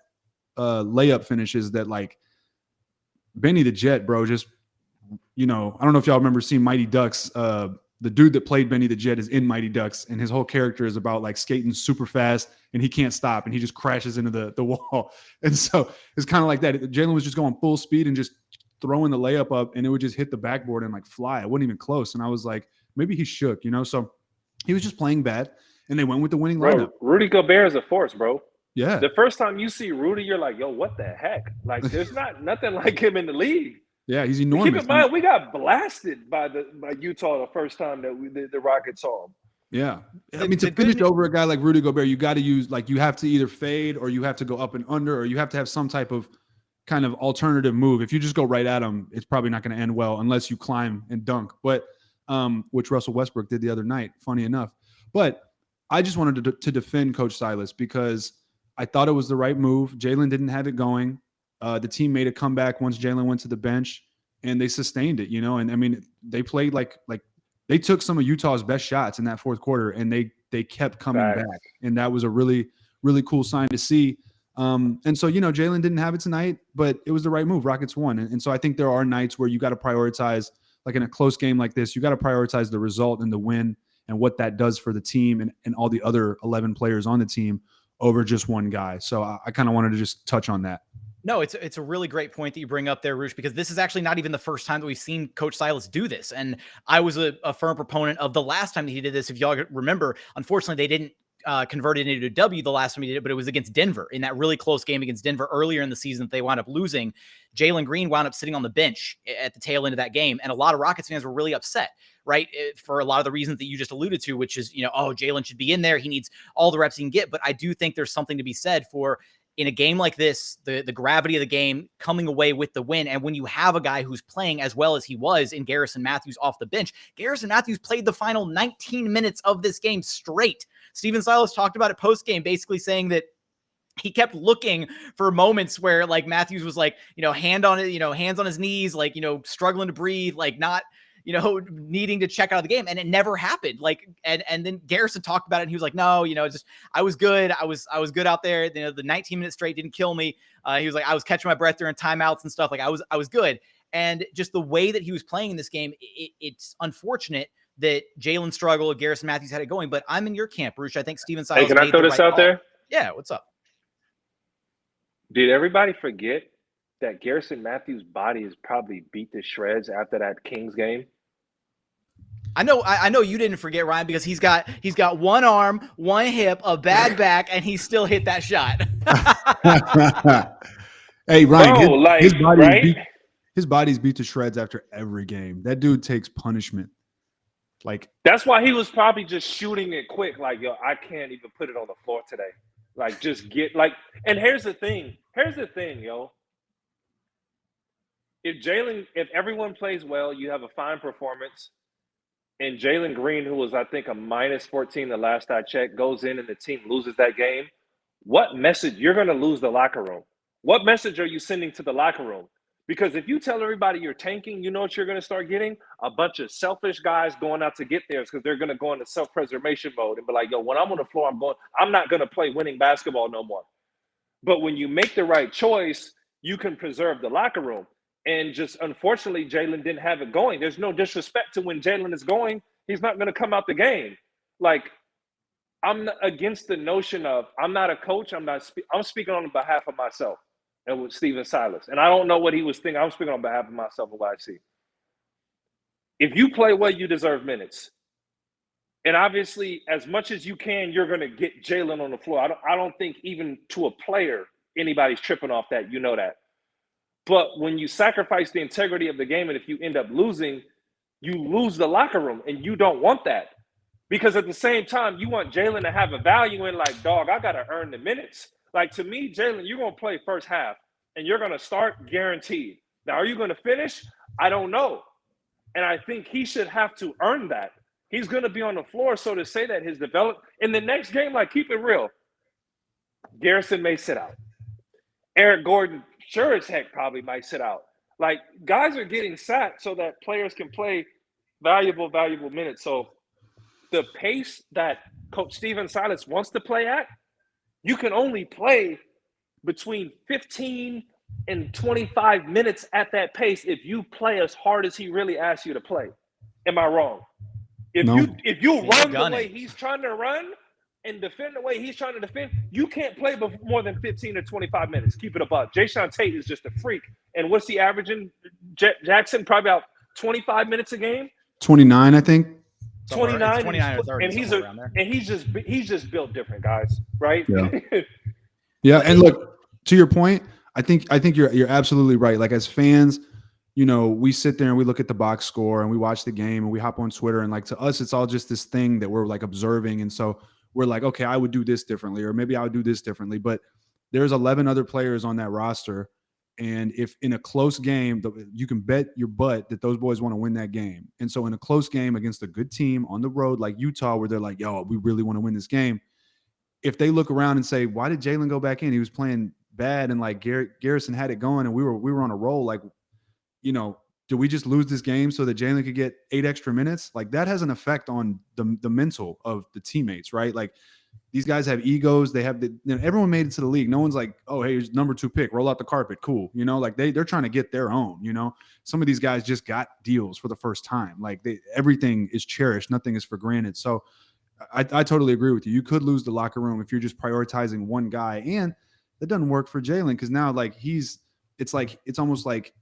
layup finishes that Benny the Jet, bro, just, I don't know if y'all remember seeing Mighty Ducks. The dude that played Benny the Jet is in Mighty Ducks, and his whole character is about skating super fast, and he can't stop, and he just crashes into the wall. And so it's kind of like that. Jalen was just going full speed and just throwing the layup up, and it would just hit the backboard and fly. It wasn't even close. And I was like, maybe he shook, So he was just playing bad, and they went with the winning lineup. Rudy Gobert is a force, bro. Yeah. The first time you see Rudy, you're like, yo, what the heck? There's nothing like him in the league. Yeah, he's enormous. Keep in mind, we got blasted by Utah the first time that the Rockets saw him. Yeah. I mean, to finish over a guy like Rudy Gobert, you got to use, you have to either fade, or you have to go up and under, or you have to have some type of kind of alternative move. If you just go right at him, it's probably not going to end well unless you climb and dunk, but which Russell Westbrook did the other night, funny enough. But I just wanted to defend Coach Silas, because I thought it was the right move. Jalen didn't have it going. The team made a comeback once Jalen went to the bench, and they sustained it, And I mean, they played like they took some of Utah's best shots in that fourth quarter, and they kept coming back. And that was a really, really cool sign to see. And so, Jalen didn't have it tonight, but it was the right move. Rockets won. And so I think there are nights where you got to prioritize, in a close game like this, you got to prioritize the result and the win and what that does for the team and all the other 11 players on the team over just one guy. So I kind of wanted to just touch on that. No, it's a really great point that you bring up there, Roosh, because this is actually not even the first time that we've seen Coach Silas do this. And I was a firm proponent of the last time that he did this. If y'all remember, unfortunately, they didn't convert it into a W the last time he did it, but it was against Denver in that really close game against Denver earlier in the season that they wound up losing. Jalen Green wound up sitting on the bench at the tail end of that game. And a lot of Rockets fans were really upset, right? For a lot of the reasons that you just alluded to, which is, Jalen should be in there. He needs all the reps he can get. But I do think there's something to be said for, in a game like this, the gravity of the game, coming away with the win. And when you have a guy who's playing as well as he was in Garrison Mathews off the bench, Garrison Mathews played the final 19 minutes of this game straight. Steven Silas talked about it post-game, basically saying that he kept looking for moments where like Mathews was like, hands on his knees, like, struggling to breathe, like not, needing to check out of the game. And it never happened. Like, and then Garrison talked about it and he was like, no, I was good. I was good out there. The 19 minutes straight didn't kill me. He was like, I was catching my breath during timeouts and stuff. Like I was good. And just the way that he was playing in this game, it's unfortunate that Jalen struggled, Garrison Mathews had it going, but I'm in your camp, Roosh. I think Steven Silas. Hey, can I throw this out there? Yeah. What's up? Did everybody forget that Garrison Mathews' body is probably beat to shreds after that Kings game? I know you didn't forget, Ryan, because he's got one arm, one hip, a bad back, and he still hit that shot. Hey, Ryan, Bro, his body's beat to shreds after every game. That dude takes punishment. Like, that's why he was probably just shooting it quick. Like, yo, I can't even put it on the floor today. Like, just get like. And here's the thing, yo. If everyone plays well, you have a fine performance. And Jalen Green, who was, I think, a minus 14 the last I checked, goes in and the team loses that game. What message? You're going to lose the locker room. What message are you sending to the locker room? Because if you tell everybody you're tanking, you know what you're going to start getting? A bunch of selfish guys going out to get theirs because they're going to go into self-preservation mode and be like, yo, when I'm on the floor, I'm not going to play winning basketball no more. But when you make the right choice, you can preserve the locker room. And just unfortunately, Jalen didn't have it going. There's no disrespect to when Jalen is going. He's not going to come out the game. Like, I'm against the notion of, I'm not a coach. I'm speaking on behalf of myself and with Steven Silas. And I don't know what he was thinking. I'm speaking on behalf of myself and what I see. If you play well, you deserve minutes. And obviously, as much as you can, you're going to get Jalen on the floor. I don't think even to a player, anybody's tripping off that. You know that. But when you sacrifice the integrity of the game, and if you end up losing, you lose the locker room, and you don't want that. Because at the same time, you want Jalen to have a value in, like, dog, I got to earn the minutes. Like, to me, Jalen, you're going to play first half, and you're going to start guaranteed. Now, are you going to finish? I don't know. And I think he should have to earn that. He's going to be on the floor, so to say that his development – in the next game, like, keep it real. Garrison may sit out. Eric Gordon – sure as heck probably might sit out. Like, guys are getting sat so that players can play valuable minutes. So the pace that Coach Steven Silas wants to play at, you can only play between 15 and 25 minutes at that pace if you play as hard as he really asks you to play. Am I wrong? If you run the way he's trying to run and defend the way he's trying to defend, you can't play more than 15 or 25 minutes. Keep it above. Jae'Sean Tate is just a freak. And what's he averaging? Jackson, probably about 25 minutes a game? 29, I think. 29 or 30. And he's just built different, guys, right? Yeah. Yeah, and look, to your point, I think you're absolutely right. Like, as fans, we sit there and we look at the box score and we watch the game and we hop on Twitter, and like, to us, it's all just this thing that we're like observing. And so we're like, okay, I would do this differently, or maybe I would do this differently. But there's 11 other players on that roster. And if in a close game, you can bet your butt that those boys want to win that game. And so in a close game against a good team on the road, like Utah, where they're like, yo, we really want to win this game. If they look around and say, why did Jalen go back in? He was playing bad. And like Garrison had it going and we were on a roll. Like, did we just lose this game so that Jalen could get 8 extra minutes? Like, that has an effect on the mental of the teammates, right? Like, these guys have egos. They have everyone made it to the league. No one's like, oh, hey, here's number 2 pick. Roll out the carpet. Cool. Like they're trying to get their own, Some of these guys just got deals for the first time. Like, everything is cherished. Nothing is for granted. So I totally agree with you. You could lose the locker room if you're just prioritizing one guy. And that doesn't work for Jalen, because now, like, it's almost like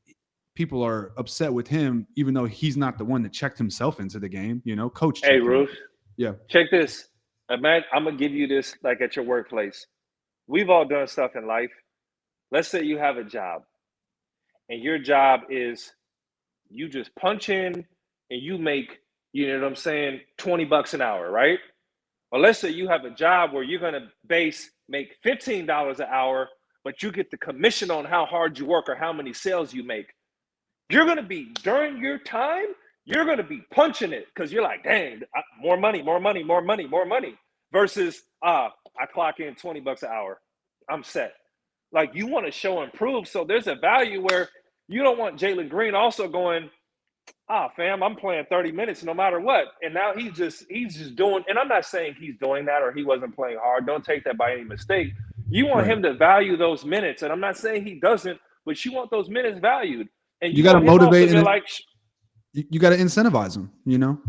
people are upset with him, even though he's not the one that checked himself into the game. Coach. Hey, Roosh. Yeah. Check this. Man, I'm going to give you this like at your workplace. We've all done stuff in life. Let's say you have a job, and your job is you just punch in and you make, $20 an hour, right? Or let's say you have a job where you're going to make $15 an hour, but you get the commission on how hard you work or how many sales you make. You're going to be, during your time, you're going to be punching it because you're like, dang, more money, more money, more money, more money. Versus, I clock in $20 an hour. I'm set. Like, you want to show and prove. So there's a value where you don't want Jalen Green also going, fam, I'm playing 30 minutes no matter what. And now he's just doing, and I'm not saying he's doing that or he wasn't playing hard. Don't take that by any mistake. You want him to value those minutes. And I'm not saying he doesn't, but you want those minutes valued. And you got to motivate him. Like, you got to incentivize him, you know?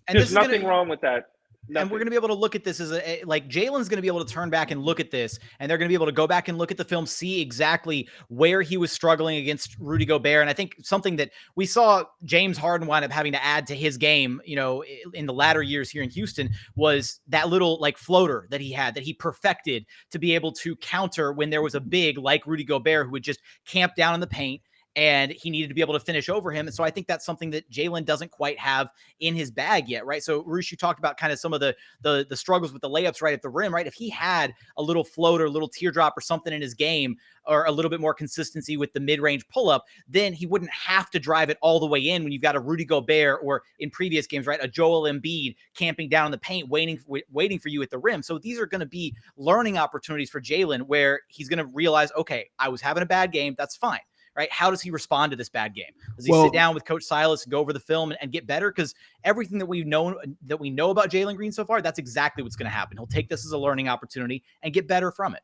And there's nothing wrong with that. Nothing. And we're going to be able to look at this as like Jalen's going to be able to turn back and look at this, and they're going to be able to go back and look at the film, see exactly where he was struggling against Rudy Gobert. And I think something that we saw James Harden wind up having to add to his game, you know, in the latter years here in Houston, was that little like floater that he had, that he perfected to be able to counter when there was a big like Rudy Gobert who would just camp down in the paint, and he needed to be able to finish over him. And so I think that's something that Jalen doesn't quite have in his bag yet, right? So Roosh, you talked about kind of some of the struggles with the layups right at the rim, right? If he had a little floater, a little teardrop or something in his game, or a little bit more consistency with the mid-range pull-up, then he wouldn't have to drive it all the way in when you've got a Rudy Gobert, or in previous games, right, a Joel Embiid camping down in the paint, waiting for you at the rim. So these are going to be learning opportunities for Jalen, where he's going to realize, okay, I was having a bad game. That's fine. Right? How does he respond to this bad game? Does he sit down with Coach Silas and go over the film and get better? Because everything that we know about Jalen Green so far, that's exactly what's going to happen. He'll take this as a learning opportunity and get better from it.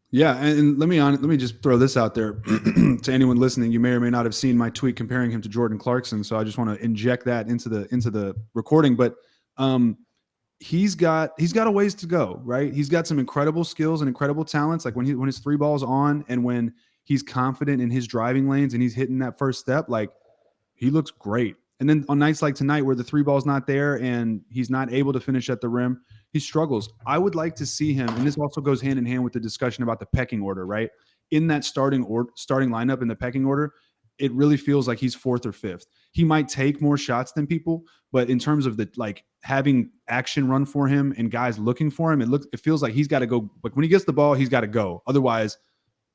Yeah, and let me just throw this out there to anyone listening. You may or may not have seen my tweet comparing him to Jordan Clarkson, so I just want to inject that into the recording. But he's got a ways to go, right? He's got some incredible skills and incredible talents. Like when his three ball's on, and when he's confident in his driving lanes and he's hitting that first step, like, he looks great. And then on nights like tonight where the three ball's not there and he's not able to finish at the rim, he struggles. I would like to see him, and this also goes hand in hand with the discussion about the pecking order, right? In that starting lineup in the pecking order, it really feels like he's fourth or fifth. He might take more shots than people, but in terms of the like having action run for him and guys looking for him, it feels like he's got to go. Like when he gets the ball, he's got to go. Otherwise,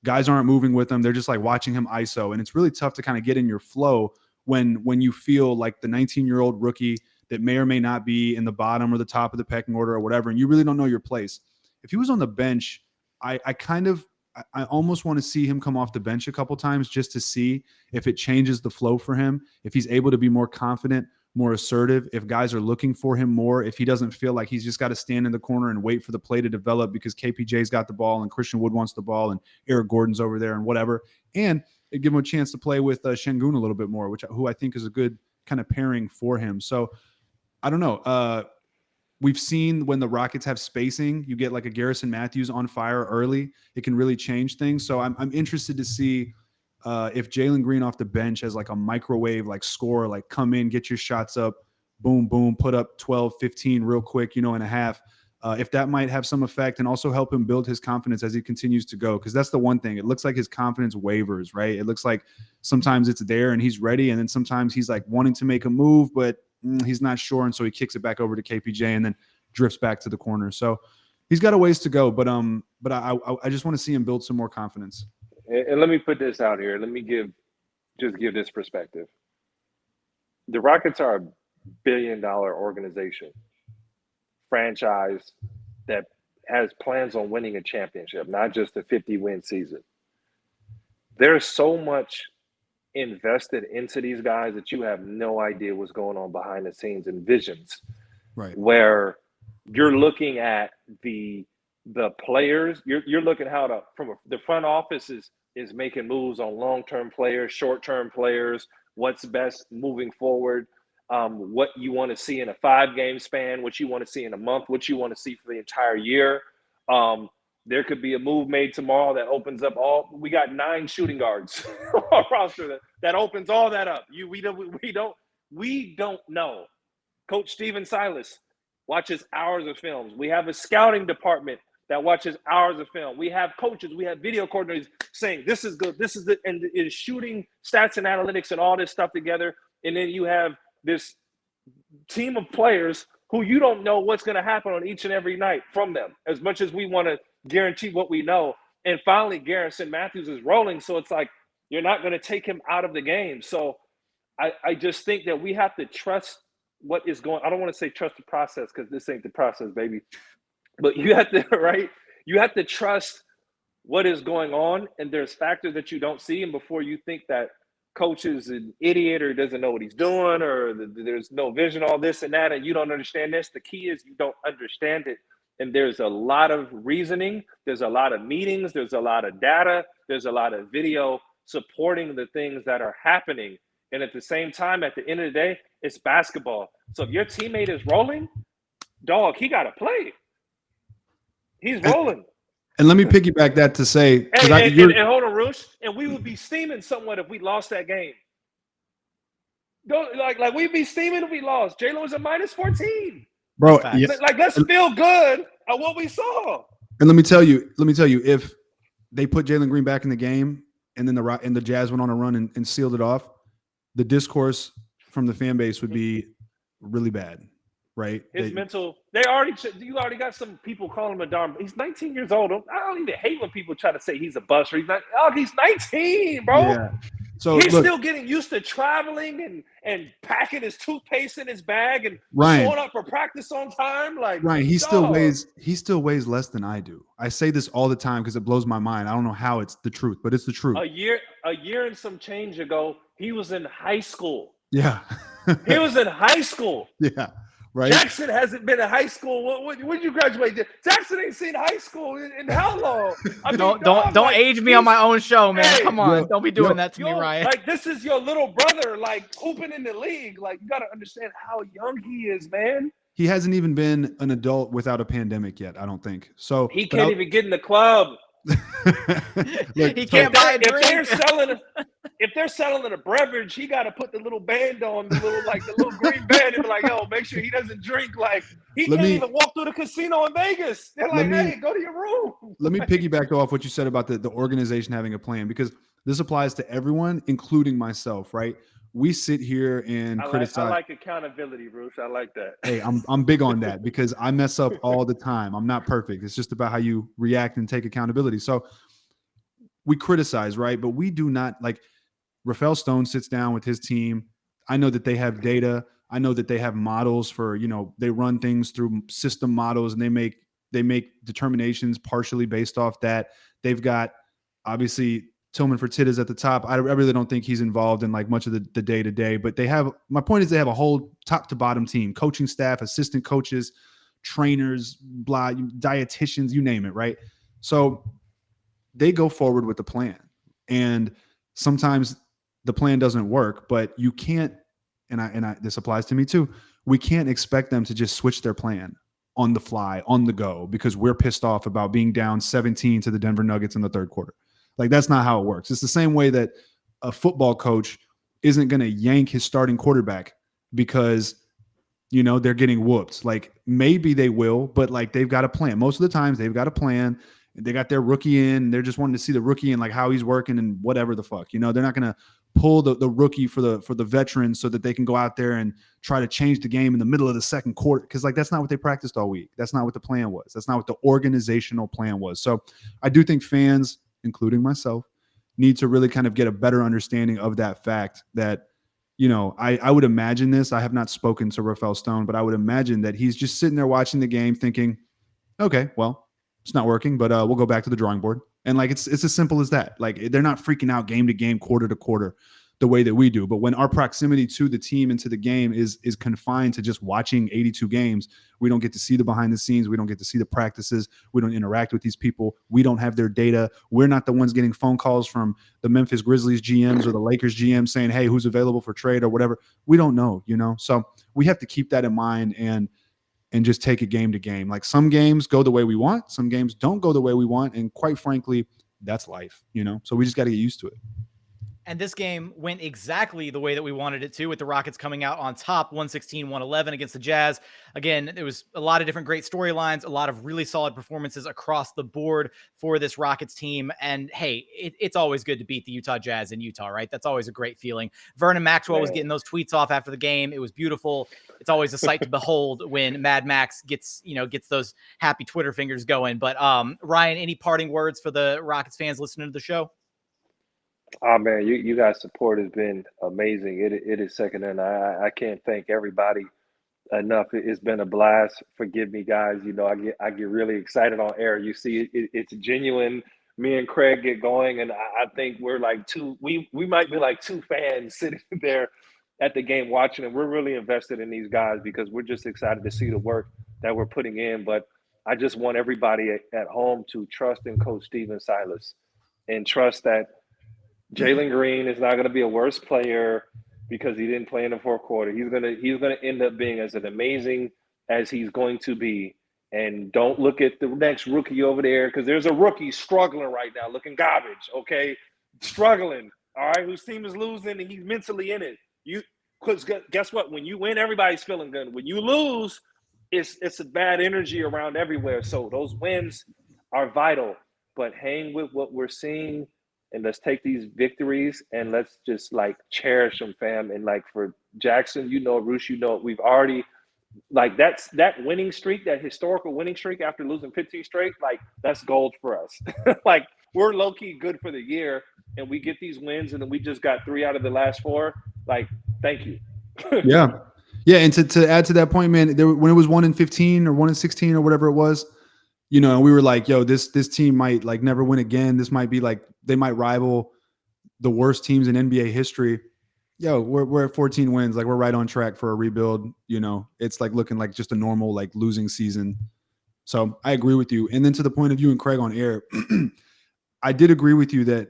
guys aren't moving with him. They're just like watching him ISO. And it's really tough to kind of get in your flow when you feel like the 19-year-old rookie that may or may not be in the bottom or the top of the pecking order or whatever, and you really don't know your place. If he was on the bench, I almost want to see him come off the bench a couple times just to see if it changes the flow for him, if he's able to be more confident, more assertive, if guys are looking for him more, if he doesn't feel like he's just got to stand in the corner and wait for the play to develop because KPJ's got the ball and Christian Wood wants the ball and Eric Gordon's over there and whatever. And it give him a chance to play with Şengün a little bit more, who I think is a good kind of pairing for him. So I don't know. We've seen when the Rockets have spacing, you get like a Garrison Mathews on fire early. It can really change things. So I'm interested to see if Jalen Green off the bench has like a microwave, like score, like come in, get your shots up, boom, boom, put up 12, 15 real quick, in a half. If that might have some effect and also help him build his confidence as he continues to go. Because that's the one thing. It looks like his confidence wavers, right? It looks like sometimes it's there and he's ready. And then sometimes he's like wanting to make a move, but he's not sure. And so he kicks it back over to KPJ and then drifts back to the corner. So he's got a ways to go, but I just want to see him build some more confidence. And let me put this out here. Let me give this perspective. The Rockets are a billion-dollar organization, franchise that has plans on winning a championship, not just a 50-win season. There's so much invested into these guys that you have no idea what's going on behind the scenes and visions. Right. Where you're looking at the players, you're looking how the front office is making moves on long-term players, short-term players, what's best moving forward, what you want to see in a 5-game span, what you want to see in a month, what you want to see for the entire year. There could be a move made tomorrow that opens up we got 9 shooting guards on our roster that opens all that up. We don't know. Coach Silas watches hours of films. We have a scouting department that watches hours of film. We have coaches, we have video coordinators saying this is good, this is the, and is shooting stats and analytics and all this stuff together. And then you have this team of players who you don't know what's going to happen on each and every night from them, as much as we want to guarantee what we know. And finally, Garrison Mathews is rolling. So it's like, you're not going to take him out of the game. So I just think that we have to trust what is going. I don't want to say trust the process because this ain't the process, baby. But you have to, right? You have to trust what is going on. And there's factors that you don't see. And before you think that coach is an idiot or doesn't know what he's doing or there's no vision, all this and that, and you don't understand this, the key is you don't understand it. And there's a lot of reasoning. There's a lot of meetings. There's a lot of data. There's a lot of video supporting the things that are happening. And at the same time, at the end of the day, it's basketball. So if your teammate is rolling, dog, he got to play. He's rolling. And let me piggyback that to say, and hold on, Roosh, and we would be steaming somewhat if we lost that game. Don't like we'd be steaming if we lost. Jalen was a minus 14. Bro, yeah. Like, let's feel good at what we saw. And let me tell you, if they put Jalen Green back in the game and then the Jazz went on a run and sealed it off, the discourse from the fan base would be really bad, right? You already got some people calling him a darn. He's 19 years old. I don't even hate when people try to say he's a buster. He's 19, bro. Yeah. So he's still getting used to traveling and packing his toothpaste in his bag and showing up for practice on time. Like Ryan, he still weighs less than I do. I say this all the time because it blows my mind. I don't know how it's the truth, but it's the truth. A year and some change ago, he was in high school. Yeah. He was in high school. Yeah. Right. Jackson hasn't been in high school. When did you graduate? Jackson ain't seen high school in how long? Don't age me on my own show, man. Hey, come on, don't be doing that to me, Ryan. Like, this is your little brother, like hooping in the league. Like, you got to understand how young he is, man. He hasn't even been an adult without a pandemic yet, I don't think. So he can't even get in the club. He can't buy a drink. If they're selling a beverage, he got to put the little band on, the little green band, and be like, "Yo, make sure he doesn't drink." Like he can't even walk through the casino in Vegas. They're like, "Hey, go to your room." Let me piggyback off what you said about the organization having a plan, because this applies to everyone, including myself. Right? We sit here and criticize. I like accountability, Roosh. I like that. Hey, I'm big on that because I mess up all the time. I'm not perfect. It's just about how you react and take accountability. So we criticize, right? But we do not like. Rafael Stone sits down with his team. I know that they have data. I know that they have models for, they run things through system models and they make determinations partially based off that. They've got obviously Tillman Fertitta's at the top. I really don't think he's involved in like much of the day-to-day, but my point is they have a whole top to bottom team, coaching staff, assistant coaches, trainers, dietitians, you name it. Right. So they go forward with the plan, and sometimes the plan doesn't work, but you can't, and this applies to me too. We can't expect them to just switch their plan on the fly, on the go, because we're pissed off about being down 17 to the Denver Nuggets in the third quarter. Like, that's not how it works. It's the same way that a football coach isn't going to yank his starting quarterback because, they're getting whooped. Like, maybe they will, but like, they've got a plan. Most of the times they've got a plan. They got their rookie in. They're just wanting to see the rookie and like how he's working and whatever the fuck. They're not going to pull the rookie for the veterans so that they can go out there and try to change the game in the middle of the second quarter. Because like that's not what they practiced all week. That's not what the plan was. That's not what the organizational plan was. So I do think fans, including myself, need to really kind of get a better understanding of that fact that, I would imagine this. I have not spoken to Rafael Stone, but I would imagine that he's just sitting there watching the game thinking, okay, well, it's not working, but we'll go back to the drawing board. And like, it's as simple as that. Like, they're not freaking out game to game, quarter to quarter the way that we do. But when our proximity to the team and to the game is confined to just watching 82 games, we don't get to see the behind the scenes. We don't get to see the practices. We don't interact with these people. We don't have their data. We're not the ones getting phone calls from the Memphis Grizzlies GMs or the Lakers GM saying, hey, who's available for trade or whatever. We don't know, So we have to keep that in mind and just take it game to game. Like, some games go the way we want. Some games don't go the way we want. And quite frankly, that's life, So we just got to get used to it. And this game went exactly the way that we wanted it to, with the Rockets coming out on top 116-111 against the Jazz. Again, there was a lot of different great storylines, a lot of really solid performances across the board for this Rockets team. And hey, it's always good to beat the Utah Jazz in Utah, right? That's always a great feeling. Vernon Maxwell was getting those tweets off after the game. It was beautiful. It's always a sight to behold when Mad Max gets those happy Twitter fingers going. But Ryan, any parting words for the Rockets fans listening to the show? Oh man, you guys' support has been amazing. It is second to none. I can't thank everybody enough. It's been a blast. Forgive me, guys. I get really excited on air. You see, it's genuine. Me and Craig get going, and I think we're like two. We might be like two fans sitting there at the game watching, and we're really invested in these guys because we're just excited to see the work that we're putting in. But I just want everybody at home to trust in Coach Steve and Silas, and trust that Jalen Green is not going to be a worse player because he didn't play in the fourth quarter. He's gonna end up being as amazing as he's going to be. And don't look at the next rookie over there, because there's a rookie struggling right now, looking garbage. Okay, struggling. All right, whose team is losing and he's mentally in it. Because guess what? When you win, everybody's feeling good. When you lose, it's a bad energy around everywhere. So those wins are vital. But hang with what we're seeing. And let's take these victories and let's just cherish them, fam. And for Jackson, Roosh, we've already that winning streak, that historical winning streak after losing 15 straight, that's gold for us. We're low key good for the year, and we get these wins, and then we just got 3 out of the last 4. Thank you. Yeah. And to add to that point, man, when it was 1-15 or 1-16 or whatever it was, we were like, yo, this team might never win again. This might be they might rival the worst teams in NBA history. Yo, we're at 14 wins. We're right on track for a rebuild. It's looking like just a normal losing season. So I agree with you. And then to the point of you and Craig on air, I did agree with you that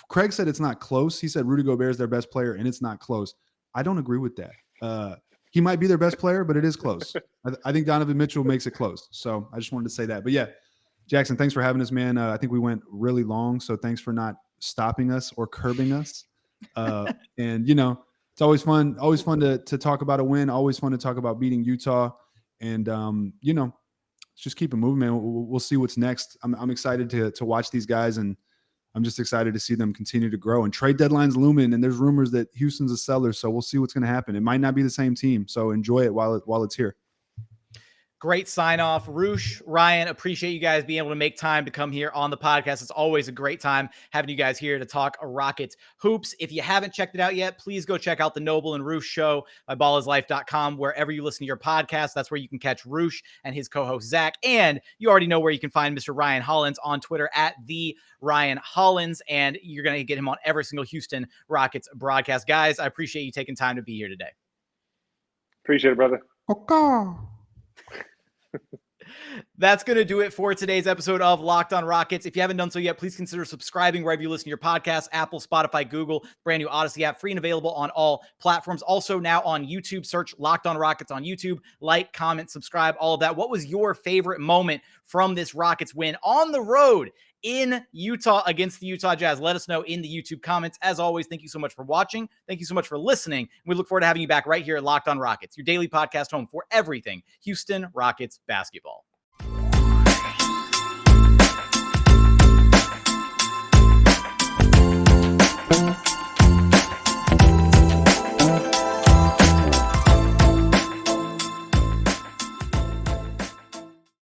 Craig said it's not close. He said Rudy Gobert is their best player, and it's not close. I don't agree with that. He might be their best player, but it is close. I think Donovan Mitchell makes it close. So I just wanted to say that. But yeah, Jackson, thanks for having us, man. I think we went really long, so thanks for not stopping us or curbing us. And it's always fun to talk about a win. Always fun to talk about beating Utah. And let's just keep it moving, man. We'll see what's next. I'm excited to watch these guys, and I'm just excited to see them continue to grow. And trade deadline's looming, and there's rumors that Houston's a seller, so we'll see what's going to happen. It might not be the same team, so enjoy it while it's here. Great sign off. Roosh, Ryan, appreciate you guys being able to make time to come here on the podcast. It's always a great time having you guys here to talk Rockets hoops. If you haven't checked it out yet, please go check out the Noble and Roosh Show by ballislife.com. Wherever you listen to your podcast, that's where you can catch Roosh and his co-host Zach. And you already know where you can find Mr. Ryan Hollins on Twitter at the Ryan Hollins. And you're going to get him on every single Houston Rockets broadcast. Guys, I appreciate you taking time to be here today. Appreciate it, brother. Okay. That's going to do it for today's episode of Locked on Rockets. If you haven't done so yet, please consider subscribing wherever you listen to your podcasts, Apple, Spotify, Google, brand new Odyssey app, free and available on all platforms. Also now on YouTube, search Locked on Rockets on YouTube. Like, comment, subscribe, all of that. What was your favorite moment from this Rockets win on the road in Utah against the Utah Jazz? Let us know in the YouTube comments. As always, thank you so much for watching. Thank you so much for listening. We look forward to having you back right here at Locked on Rockets, your daily podcast home for everything Houston Rockets basketball.